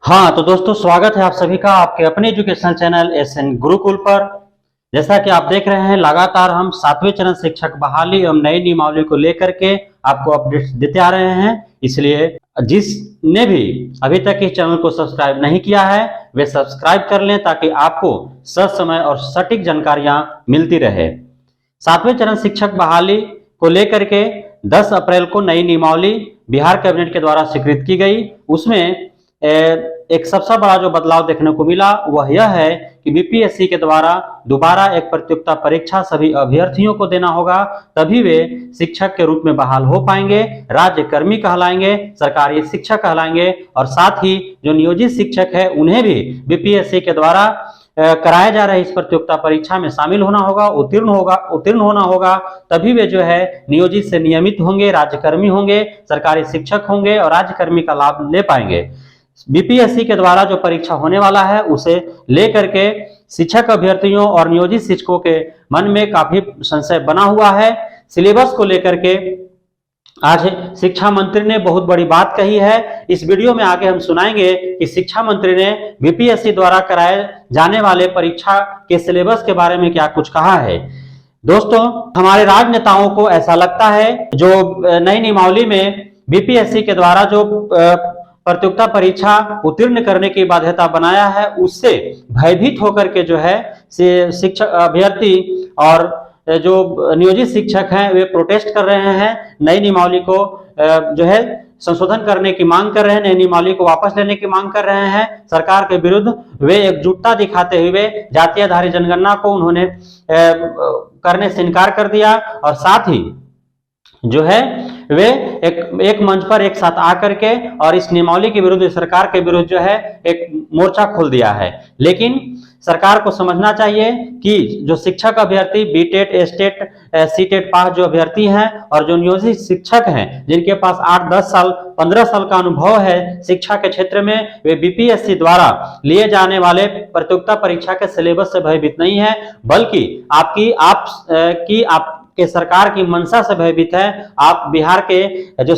हाँ तो दोस्तों, स्वागत है आप सभी का आपके अपने एजुकेशनल चैनल एसएन गुरुकुल पर। जैसा कि आप देख रहे हैं, लगातार हम 7वें चरण शिक्षक बहाली एवं नई नियमावली को लेकर के आपको अपडेट्स देते आ रहे हैं। इसलिए जिसने भी अभी तक इस चैनल को सब्सक्राइब नहीं किया है वे सब्सक्राइब कर लें, ताकि आपको ससमय और सटीक जानकारियां मिलती रहे। 7वें चरण शिक्षक बहाली को लेकर के 10 अप्रैल को नई नियमावली बिहार कैबिनेट के द्वारा स्वीकृत की गई। उसमें एक सबसे बड़ा जो बदलाव देखने को मिला वह यह है कि बीपीएससी के द्वारा दोबारा एक प्रतियोगिता परीक्षा सभी अभ्यर्थियों को देना होगा, तभी वे शिक्षक के रूप में बहाल हो पाएंगे, राज्य कर्मी कहलाएंगे, सरकारी शिक्षक कहलाएंगे। और साथ ही जो नियोजित शिक्षक है उन्हें भी बीपीएससी के द्वारा कराया जा रहे इस प्रतियोगिता परीक्षा में शामिल होना होगा, उत्तीर्ण होना होगा, तभी वे जो है नियोजित से नियमित होंगे, राज्यकर्मी होंगे, सरकारी शिक्षक होंगे और राज्यकर्मी का लाभ ले पाएंगे। बीपीएससी के द्वारा जो परीक्षा होने वाला है उसे लेकर के शिक्षक अभ्यर्थियों और नियोजित शिक्षकों के मन में काफी संशय बना हुआ है। सिलेबस को लेकर के आज शिक्षा मंत्री ने बहुत बड़ी बात कही है। इस वीडियो में आगे हम सुनाएंगे कि शिक्षा मंत्री ने बीपीएससी द्वारा कराए जाने वाले परीक्षा के सिलेबस के बारे में क्या कुछ कहा है। दोस्तों, हमारे राजनेताओं को ऐसा लगता है जो नई नियमावली में बीपीएससी के द्वारा जो प्रतियोगिता परीक्षा उत्तीर्ण करने की बाध्यता बनाया है उससे भयभीत होकर के जो है शिक्षक अभ्यर्थी और जो नियोजित शिक्षक हैं वे प्रोटेस्ट कर रहे हैं। नई नियमावली को जो है संशोधन करने की मांग कर रहे हैं, नई नियमावली को वापस लेने की मांग कर रहे हैं। सरकार के विरुद्ध वे एकजुटता दिखाते हुए जातीय आधारित जनगणना को उन्होंने करने से इनकार कर दिया और साथ ही जो है वे एक मंच पर एक साथ आकर के और इस नियमावली के विरुद्ध, सरकार के विरुद्ध जो है एक मोर्चा खोल दिया है। लेकिन सरकार को समझना चाहिए कि जो शिक्षक अभ्यर्थी बीटेट, एस्टेट, सीटेट पास जो अभ्यर्थी हैं और जो नियोजित शिक्षक हैं जिनके पास 8, 10 साल, 15 साल का अनुभव है शिक्षा के क्षेत्र में, वे बीपीएससी द्वारा लिए जाने वाले प्रतियोगिता परीक्षा के सिलेबस से भयभीत नहीं है, बल्कि आपके सरकार की मंशा से भयभीत है। आप बिहार के जो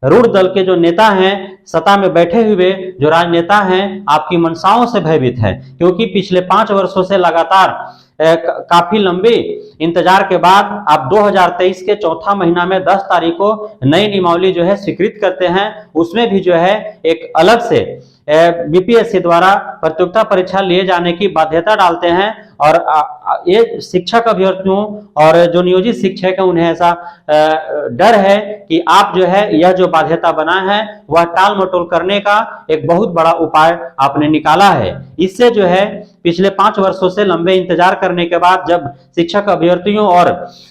रूढ़ दल के जो नेता हैं, सत्ता में बैठे हुए जो राजनेता हैं, आपकी मंशाओं से भयभीत है, क्योंकि पिछले 5 वर्षों से लगातार काफी लंबे इंतजार के बाद आप 2023 के चौथा महीना में 10 तारीख को नई नियमावली जो है स्वीकृत करते हैं। उसमें भी जो है एक अलग से बीपीएससी द्वारा प्रतियोगिता परीक्षा लिए जाने की बाध्यता डालते हैं और ये शिक्षक अभ्यर्थियों और जो नियोजित शिक्षक है उन्हें ऐसा डर है कि आप जो है यह जो बाध्यता बना है वह टाल मटोल करने का एक बहुत बड़ा उपाय आपने निकाला है। इससे जो है पिछले 5 वर्षों से लंबे इंतजार करने के बाद जब शिक्षक अभ्यर्थियों और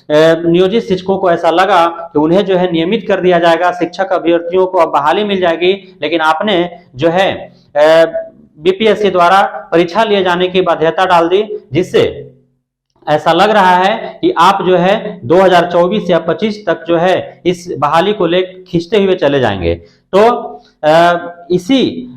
नियोजित शिक्षकों को ऐसा लगा कि उन्हें जो है नियमित कर दिया जाएगा, शिक्षक अभ्यर्थियों को अब बहाली मिल जाएगी, लेकिन आपने जो है बीपीएससी द्वारा परीक्षा लिए जाने की बाध्यता डाल दी, जिससे ऐसा लग रहा है कि आप जो है 2024 या 25 तक जो है इस बहाली को ले खींचते हुए चले जाएंगे। तो इसी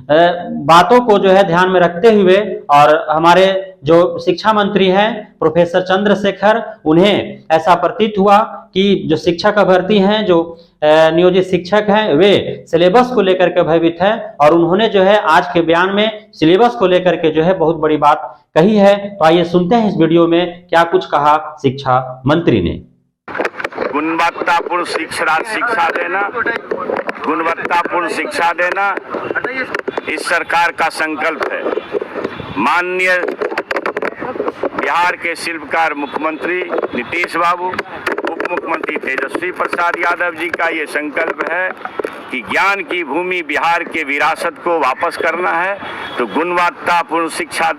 बातों को जो है ध्यान में रखते हुए और हमारे जो शिक्षा मंत्री हैं प्रोफेसर चंद्रशेखर, उन्हें ऐसा प्रतीत हुआ कि जो शिक्षक अभ्यर्थी हैं, जो नियोजित शिक्षक हैं, वे सिलेबस को लेकर के भयभीत हैं और उन्होंने जो है आज के बयान में सिलेबस को लेकर के जो है बहुत बड़ी बात कही है। तो आइए सुनते हैं इस वीडियो में क्या कुछ कहा शिक्षा मंत्री ने। गुणवत्तापूर्ण शिक्षा देना, गुणवत्तापूर्ण शिक्षा देना इस सरकार का संकल्प है। माननीय बिहार के शिल्पकार मुख्यमंत्री नीतीश बाबू, उप मुख्यमंत्री तेजस्वी प्रसाद यादव जी का ये संकल्प है कि ज्ञान की भूमि बिहार के विरासत को वापस करना है। तो गुणवत्तापूर्ण शिक्षा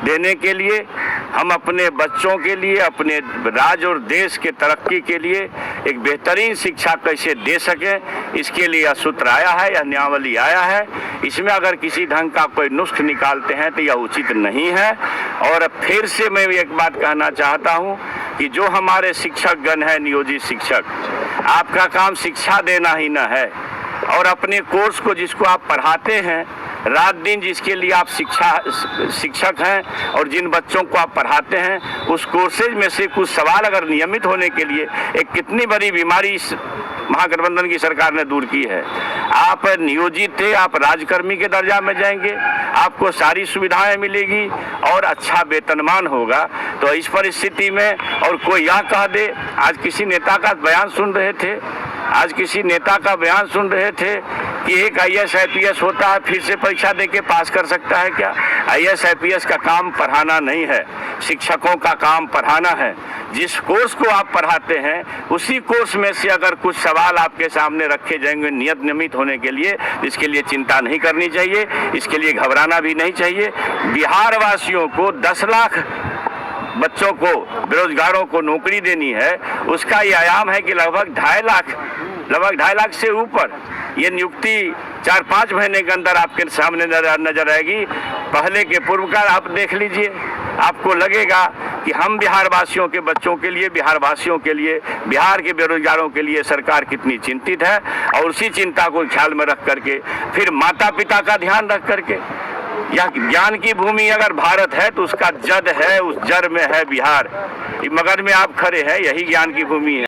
देने के लिए हम अपने बच्चों के लिए, अपने राज्य और देश के तरक्की के लिए एक बेहतरीन शिक्षा कैसे दे सकें, इसके लिए यह सूत्र आया है, यह नियमावली आया है। इसमें अगर किसी ढंग का कोई नुस्ख निकालते हैं तो यह उचित नहीं है। और फिर से मैं एक बात कहना चाहता हूं कि जो हमारे शिक्षक गण है, नियोजित शिक्षक, आपका काम शिक्षा देना ही न है और अपने कोर्स को जिसको आप पढ़ाते हैं रात दिन जिसके लिए आप शिक्षक हैं और जिन बच्चों को आप पढ़ाते हैं, उस कोर्सेज में से कुछ सवाल अगर नियमित होने के लिए एक कितनी बड़ी बीमारी इस महागठबंधन की सरकार ने दूर की है। आप नियोजित थे, आप राजकर्मी के दर्जा में जाएंगे, आपको सारी सुविधाएं मिलेगी और अच्छा वेतनमान होगा। तो इस परिस्थिति में और कोई यह कह दे, आज किसी नेता का बयान सुन रहे थे कि एक IAS IPS होता है फिर से परीक्षा देके पास कर सकता है क्या? IAS IPS का काम पढ़ाना नहीं है, शिक्षकों का काम पढ़ाना है। जिस कोर्स को आप पढ़ाते हैं उसी कोर्स में से अगर कुछ सवाल आपके सामने रखे जाएंगे नियमित होने के लिए, इसके लिए चिंता नहीं करनी चाहिए, इसके लिए घबराना भी नहीं चाहिए। बिहार वासियों को 10 लाख बच्चों को, बेरोजगारों को नौकरी देनी है, उसका ये आयाम है कि लगभग 2.5 लाख से ऊपर ये नियुक्ति 4-5 महीने के अंदर आपके सामने नजर आएगी। पहले के पूर्व का आप देख लीजिए, आपको लगेगा कि हम बिहार वासियों के बच्चों के लिए, बिहार वासियों के लिए, बिहार के बेरोजगारों के लिए सरकार कितनी चिंतित है। और उसी चिंता को ख्याल में रख करके फिर माता पिता का ध्यान रख करके, यह ज्ञान की भूमि अगर भारत है तो उसका जड़ है, उस जड़ में है बिहार। मगध में आप खड़े हैं, यही ज्ञान की भूमि है।